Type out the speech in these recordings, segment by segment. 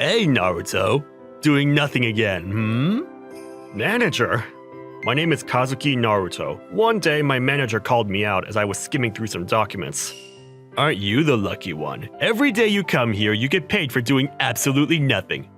Hey, Naruto. Doing nothing again, Manager? My name is Kazuki Naruto. One day, my manager called me out as I was skimming through some documents. Aren't you the lucky one? Every day you come here, you get paid for doing absolutely nothing.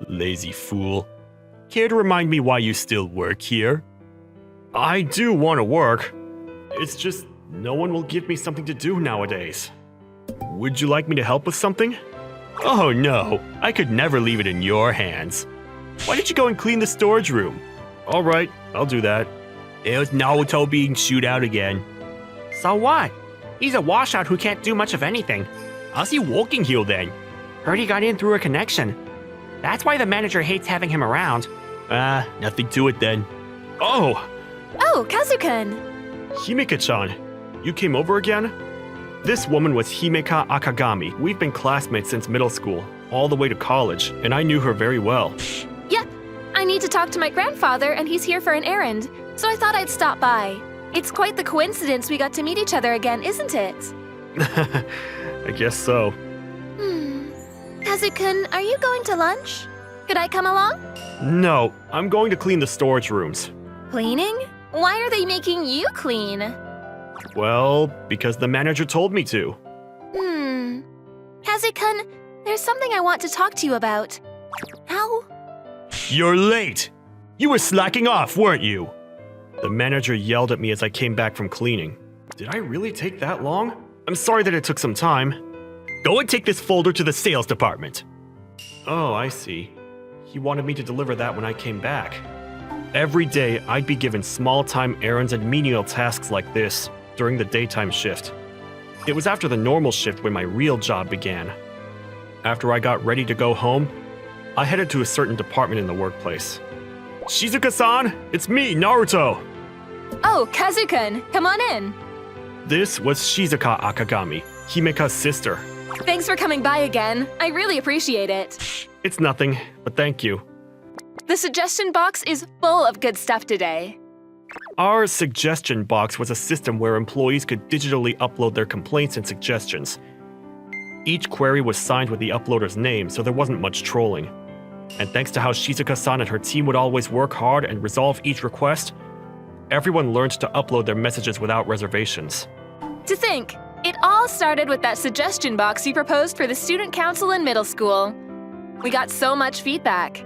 Lazy fool. Care to remind me why you still work here? I do want to work. It's just no one will give me something to do nowadays. Would you like me to help with something? Oh no, I could never leave it in your hands. Why don't you go and clean the storage room? Alright, I'll do that. There's Naruto being chewed out again. So what? He's a washout who can't do much of anything. How's he walking here then? Heard he got in through a connection. That's why the manager hates having him around. Nothing to it then. Oh! Oh, Kazu-kun! Himeka-chan, you came over again? This woman was Himeka Akagami. We've been classmates since middle school, all the way to college, and I knew her very well. Yep, I need to talk to my grandfather and he's here for an errand, so I thought I'd stop by. It's quite the coincidence we got to meet each other again, isn't it? I guess so. Kazu-kun, are you going to lunch? Could I come along? No, I'm going to clean the storage rooms. Cleaning? Why are they making you clean? Well, because the manager told me to. Kazu-kun, there's something I want to talk to you about. How? You're late! You were slacking off, weren't you? The manager yelled at me as I came back from cleaning. Did I really take that long? I'm sorry that it took some time. Go and take this folder to the sales department. Oh, I see. He wanted me to deliver that when I came back. Every day, I'd be given small-time errands and menial tasks like this during the daytime shift. It was after the normal shift when my real job began. After I got ready to go home, I headed to a certain department in the workplace. Shizuka-san, it's me, Naruto! Oh, Kazu-kun, come on in. This was Shizuka Akagami, Himeka's sister. Thanks for coming by again. I really appreciate it. It's nothing, but thank you. The suggestion box is full of good stuff today. Our suggestion box was a system where employees could digitally upload their complaints and suggestions. Each query was signed with the uploader's name, so there wasn't much trolling. And thanks to how Shizuka-san and her team would always work hard and resolve each request, everyone learned to upload their messages without reservations. To think, it all started with that suggestion box you proposed for the student council in middle school. We got so much feedback.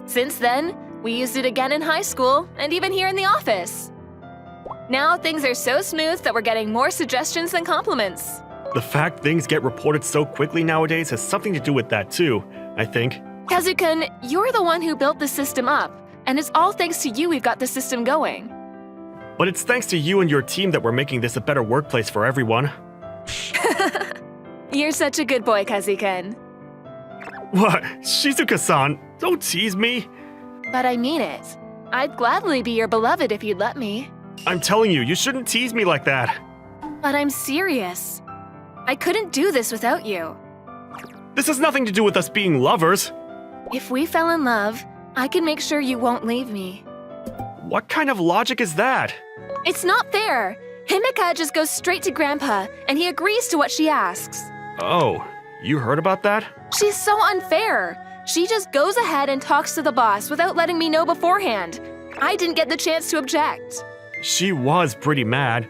Since then, we used it again in high school and even here in the office. Now things are so smooth that we're getting more suggestions than compliments. The fact things get reported so quickly nowadays has something to do with that too, I think. Kazu-kun, you're the one who built the system up, and it's all thanks to you we've got the system going. But it's thanks to you and your team that we're making this a better workplace for everyone. You're such a good boy, Kazu-kun. What? Shizuka-san, don't tease me. But I mean it. I'd gladly be your beloved if you'd let me. I'm telling you, you shouldn't tease me like that. But I'm serious. I couldn't do this without you. This has nothing to do with us being lovers. If we fell in love, I can make sure you won't leave me. What kind of logic is that? It's not fair. Himeka just goes straight to Grandpa, and he agrees to what she asks. Oh, you heard about that? She's so unfair. She just goes ahead and talks to the boss without letting me know beforehand. I didn't get the chance to object. She was pretty mad.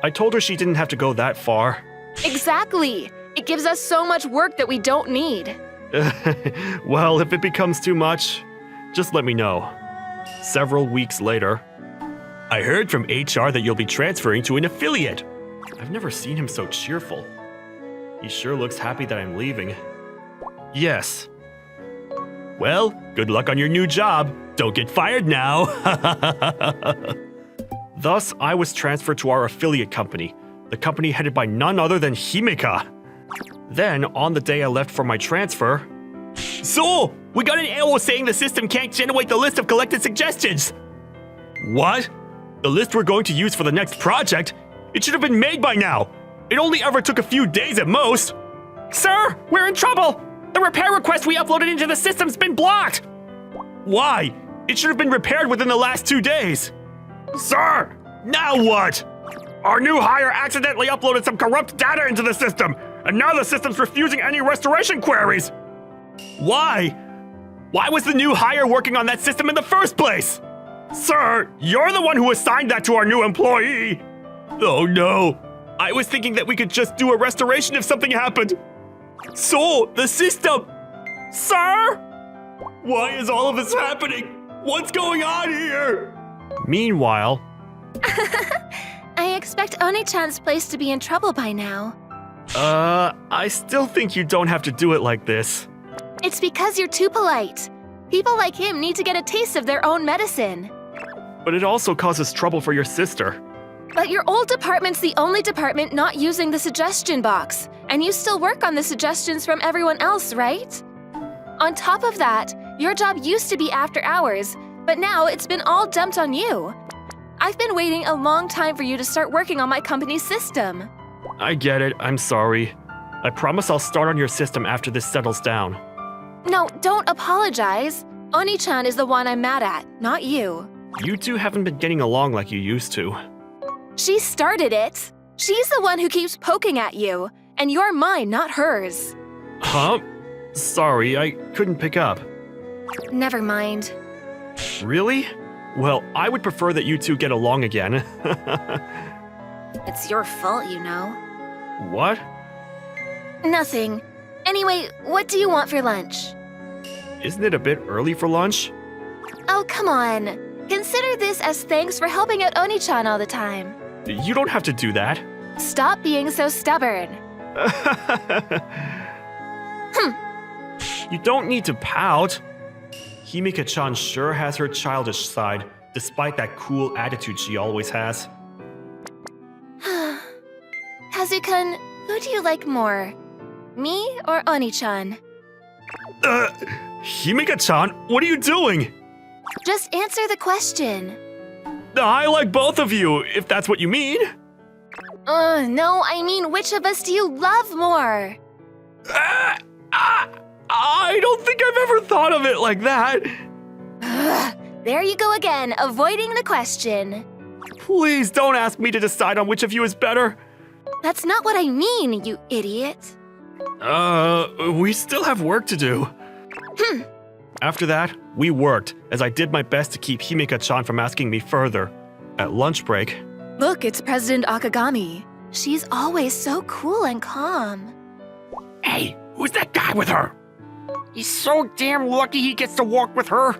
I told her she didn't have to go that far. Exactly. It gives us so much work that we don't need. Well, if it becomes too much, just let me know. Several weeks later, I heard from HR that you'll be transferring to an affiliate. I've never seen him so cheerful. He sure looks happy that I'm leaving. Yes. Well, good luck on your new job. Don't get fired now. Thus, I was transferred to our affiliate company, the company headed by none other than Himeka. Then, on the day I left for my transfer, so, we got an error saying the system can't generate the list of collected suggestions. What? The list we're going to use for the next project? It should have been made by now. It only ever took a few days at most. Sir, we're in trouble. The repair request we uploaded into the system's been blocked. Why? It should have been repaired within the last 2 days. Sir, now what? Our new hire accidentally uploaded some corrupt data into the system, and now the system's refusing any restoration queries! Why? Why was the new hire working on that system in the first place? Sir, you're the one who assigned that to our new employee! Oh no, I was thinking that we could just do a restoration if something happened. So, the system! Sir? Why is all of this happening? What's going on here? Meanwhile... I expect Oni-chan's place to be in trouble by now. I still think you don't have to do it like this. It's because you're too polite. People like him need to get a taste of their own medicine. But it also causes trouble for your sister. But your old department's the only department not using the suggestion box, and you still work on the suggestions from everyone else, right? On top of that, your job used to be after hours, but now it's been all dumped on you. I've been waiting a long time for you to start working on my company's system. I get it, I'm sorry. I promise I'll start on your system after this settles down. No, don't apologize. Oni-chan is the one I'm mad at, not you. You two haven't been getting along like you used to. She started it. She's the one who keeps poking at you, and you're mine, not hers. Huh? Sorry, I couldn't pick up. Never mind. Really? Well, I would prefer that you two get along again. It's your fault, you know. What? Nothing. Anyway, what do you want for lunch? Isn't it a bit early for lunch? Oh, come on. Consider this as thanks for helping out Oni-chan all the time. You don't have to do that. Stop being so stubborn. You don't need to pout. Himeka-chan sure has her childish side, despite that cool attitude she always has. Kazu-kun, who do you like more? Me or Oni-chan? Himeka-chan, what are you doing? Just answer the question. I like both of you, if that's what you mean. No, I mean, which of us do you love more? I don't think I've ever thought of it like that. There you go again, avoiding the question. Please don't ask me to decide on which of you is better. That's not what I mean, you idiot. We still have work to do. After that, we worked, as I did my best to keep Himeka-chan from asking me further. At lunch break... Look, it's President Akagami. She's always so cool and calm. Hey, who's that guy with her? He's so damn lucky he gets to walk with her.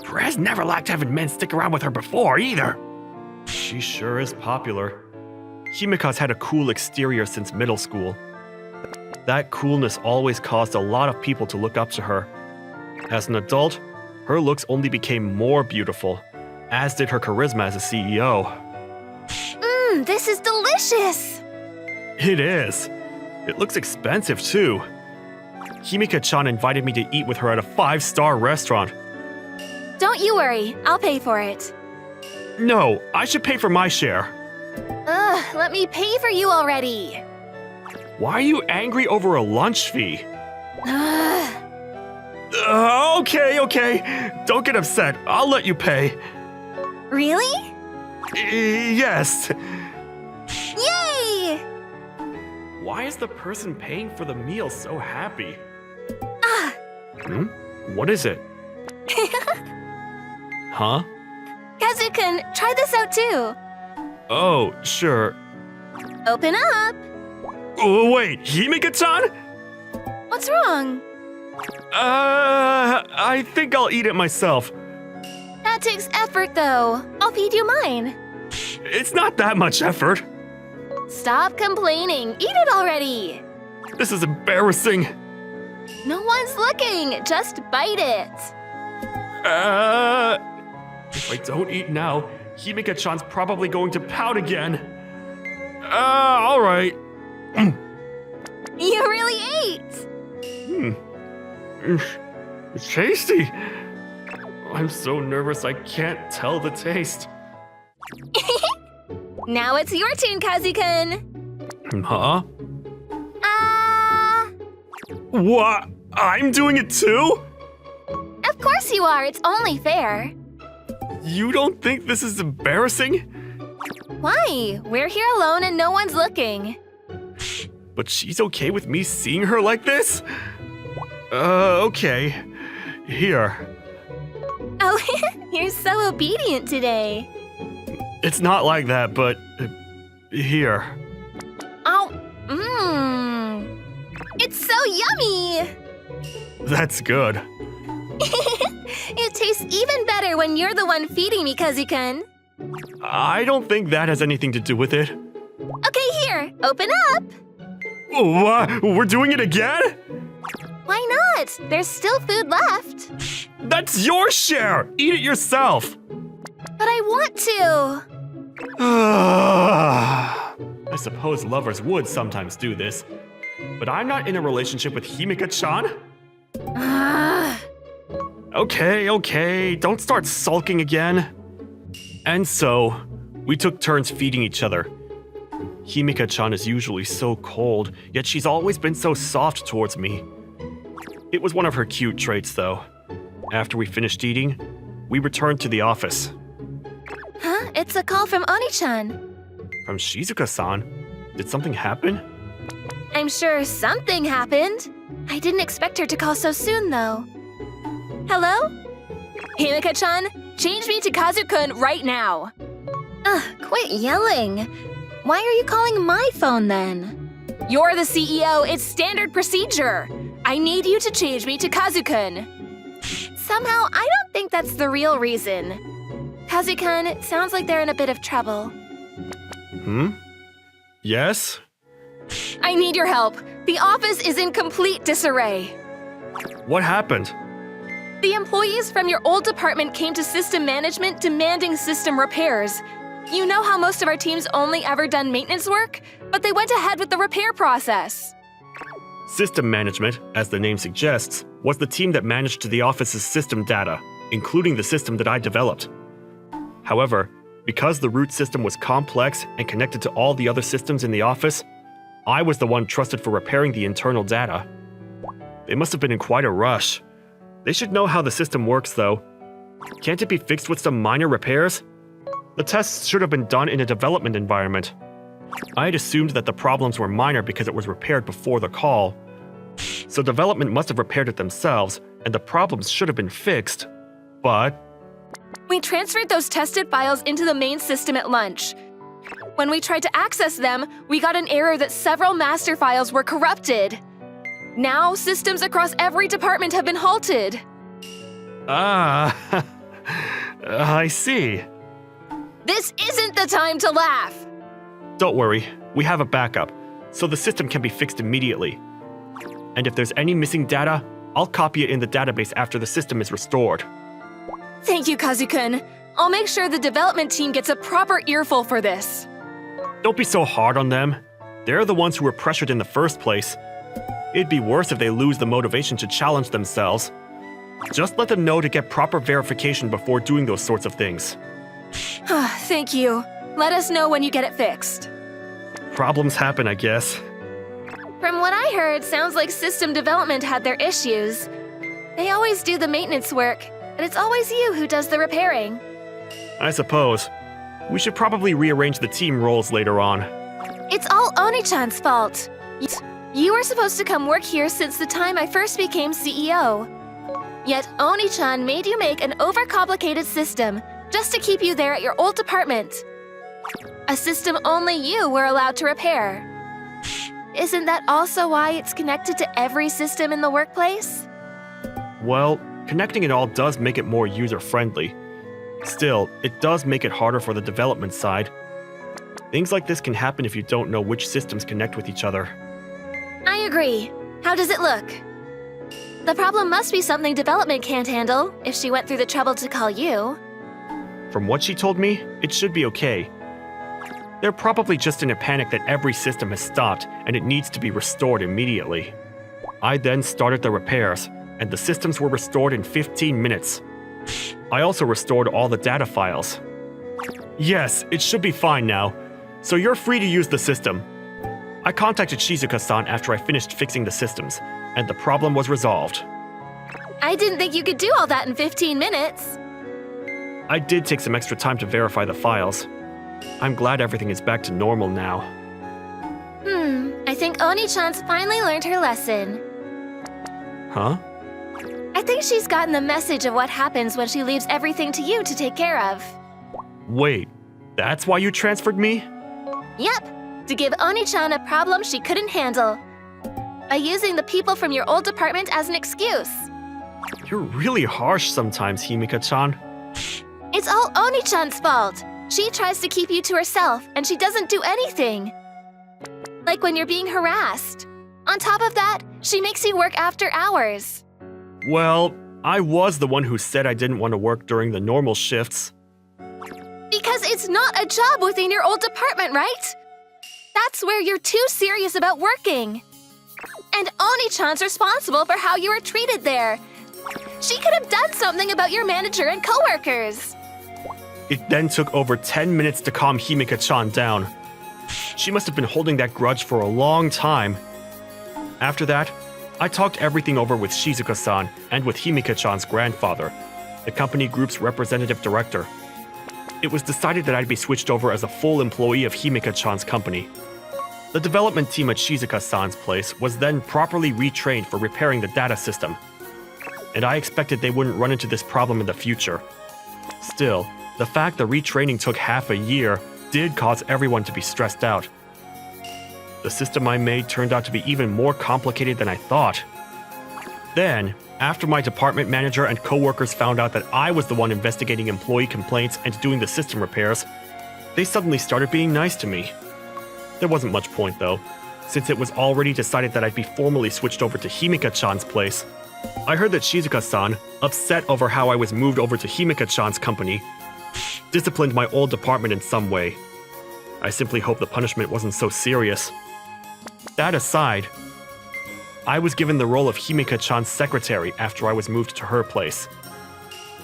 Perez never liked having men stick around with her before, either. She sure is popular. Himeka's had a cool exterior since middle school. That coolness always caused a lot of people to look up to her. As an adult, her looks only became more beautiful, as did her charisma as a CEO. This is delicious! It is. It looks expensive, too. Himeka-chan invited me to eat with her at a 5-star restaurant. Don't you worry, I'll pay for it. No, I should pay for my share. Let me pay for you already. Why are you angry over a lunch fee? Okay. Don't get upset. I'll let you pay. Really? Yes. Yay! Why is the person paying for the meal so happy? What is it? Huh? Kazu-kun, try this out too. Oh, sure. Open up. Oh, wait, Himeka-chan? What's wrong? I think I'll eat it myself. That takes effort though. I'll feed you mine. It's not that much effort. Stop complaining. Eat it already. This is embarrassing. No one's looking. Just bite it. If I don't eat now, Himeka-chan's probably going to pout again. All right. You really ate. It's tasty. I'm so nervous I can't tell the taste. Now it's your turn, Kazu-kun. Huh? What? I'm doing it too? Of course you are. It's only fair. You don't think this is embarrassing? Why? We're here alone and no one's looking. but she's okay with me seeing her like this? Okay. Here. Oh, you're so obedient today. It's not like that, but here. Oh, it's so yummy. That's good. It tastes even better when you're the one feeding me, Kazuken. I don't think that has anything to do with it. Okay, here, open up. What? We're doing it again? Why not? There's still food left. That's your share! Eat it yourself! But I want to. I suppose lovers would sometimes do this, but I'm not in a relationship with Himeka-chan. Okay, don't start sulking again. And so, we took turns feeding each other. Himeka-chan is usually so cold, yet she's always been so soft towards me. It was one of her cute traits, though. After we finished eating, we returned to the office. Huh? It's a call from Oni-chan. From Shizuka-san? Did something happen? I'm sure something happened. I didn't expect her to call so soon, though. Hello? Himeka-chan, change me to Kazu-kun right now. Quit yelling. Why are you calling my phone then? You're the CEO. It's standard procedure. I need you to change me to Kazu-kun. Somehow, I don't think that's the real reason. Kazu-kun, it sounds like they're in a bit of trouble. Yes? I need your help. The office is in complete disarray. What happened? The employees from your old department came to system management demanding system repairs. You know how most of our team's only ever done maintenance work? But they went ahead with the repair process. System management, as the name suggests, was the team that managed the office's system data, including the system that I developed. However, because the root system was complex and connected to all the other systems in the office, I was the one trusted for repairing the internal data. They must have been in quite a rush. They should know how the system works, though. Can't it be fixed with some minor repairs? The tests should have been done in a development environment. I had assumed that the problems were minor because it was repaired before the call. So development must have repaired it themselves, and the problems should have been fixed. But We transferred those tested files into the main system at lunch. When we tried to access them, we got an error that several master files were corrupted. Now, systems across every department have been halted. I see. This isn't the time to laugh. Don't worry, we have a backup, so the system can be fixed immediately. And if there's any missing data, I'll copy it in the database after the system is restored. Thank you, Kazu-kun. I'll make sure the development team gets a proper earful for this. Don't be so hard on them. They're the ones who were pressured in the first place. It'd be worse if they lose the motivation to challenge themselves. Just let them know to get proper verification before doing those sorts of things. Thank you. Let us know when you get it fixed. Problems happen, I guess. From what I heard, sounds like system development had their issues. They always do the maintenance work, but it's always you who does the repairing. I suppose. We should probably rearrange the team roles later on. It's all Oni-chan's fault. You were supposed to come work here since the time I first became CEO. Yet Oni-chan made you make an overcomplicated system just to keep you there at your old department. A system only you were allowed to repair. Isn't that also why it's connected to every system in the workplace? Well, connecting it all does make it more user-friendly. Still, it does make it harder for the development side. Things like this can happen if you don't know which systems connect with each other. I agree. How does it look? The problem must be something development can't handle if she went through the trouble to call you. From what she told me, it should be okay. They're probably just in a panic that every system has stopped and it needs to be restored immediately. I then started the repairs, and the systems were restored in 15 minutes. I also restored all the data files. Yes, it should be fine now, so you're free to use the system. I contacted Shizuka-san after I finished fixing the systems, and the problem was resolved. I didn't think you could do all that in 15 minutes. I did take some extra time to verify the files. I'm glad everything is back to normal now. I think think Oni-chan's finally learned her lesson. Huh? I think she's gotten the message of what happens when she leaves everything to you to take care of. Wait, that's why you transferred me? Yep, to give Oni-chan a problem she couldn't handle. By using the people from your old department as an excuse. You're really harsh sometimes, Himeka-chan. It's all Oni-chan's fault. She tries to keep you to herself, and she doesn't do anything. Like when you're being harassed. On top of that, she makes you work after hours. Well, I was the one who said I didn't want to work during the normal shifts. Because it's not a job within your old department, right? That's where you're too serious about working. And Oni-chan's responsible for how you were treated there. She could have done something about your manager and coworkers. It then took over 10 minutes to calm Himeka-chan down. She must have been holding that grudge for a long time. After that, I talked everything over with Shizuka-san and with Himeka-chan's grandfather, the company group's representative director. It was decided that I'd be switched over as a full employee of Himeka-chan's company. The development team at Shizuka-san's place was then properly retrained for repairing the data system, and I expected they wouldn't run into this problem in the future. Still, the fact the retraining took half a year did cause everyone to be stressed out. The system I made turned out to be even more complicated than I thought. Then, after my department manager and coworkers found out that I was the one investigating employee complaints and doing the system repairs, they suddenly started being nice to me. There wasn't much point though, since it was already decided that I'd be formally switched over to Himeka-chan's place. I heard that Shizuka-san, upset over how I was moved over to Himeka-chan's company, disciplined my old department in some way. I simply hope the punishment wasn't so serious. That aside, I was given the role of Himeka-chan's secretary after I was moved to her place.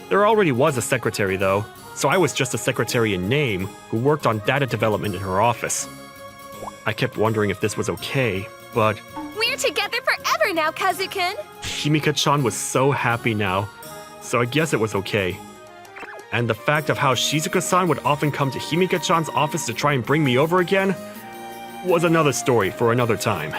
There already was a secretary though, so I was just a secretary in name who worked on data development in her office. I kept wondering if this was okay, but We're together forever now, Kazu-kun. Himeka-chan was so happy now, so I guess it was okay. And the fact of how Shizuka-san would often come to Himeka-chan's office to try and bring me over again was another story for another time.